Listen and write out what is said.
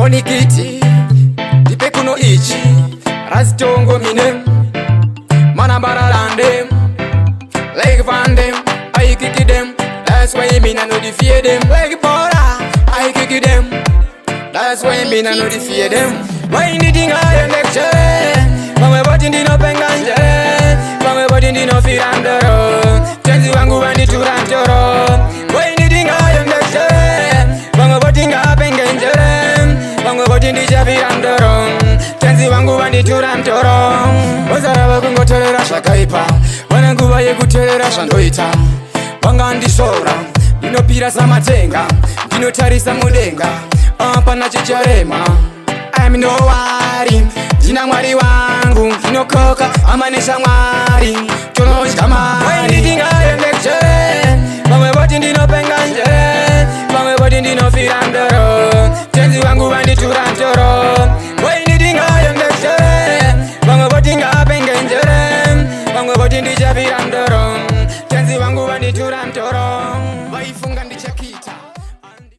Onikiti Dipe kuno ichi Ras Tongo minem Manabara landem Like van them I kick them. That's why me I know the fear them. Like Bora I kick them. That's why me I know the fear them. Why the thing I am next When we bought in the no penganje When we bought in the no firandoro Tenzi wangu wani turantoro. Why the thing I am next When we bought in the penganje When we bought in the firandoro Tenzi wangu wani turantoro. Wazara wakungo telera shakaipa Wanangu waye kutelera shandoita Wanga ndisora Dino pira samatenga Dino tarisa mudenga Pana chicharema I'm no worry Dina mwari wangu Dino koka amanesha mwari Chono shikamari Why ndinga yendekche Bangwe boti ndino penganje Bangwe boti ndino firandoro Tenzi wangu wandi turantoro Why ndinga yendekche Bangwe boti nga pengenjere Bangwe boti ndija firandoro Tenzi wangu wandi turantoro.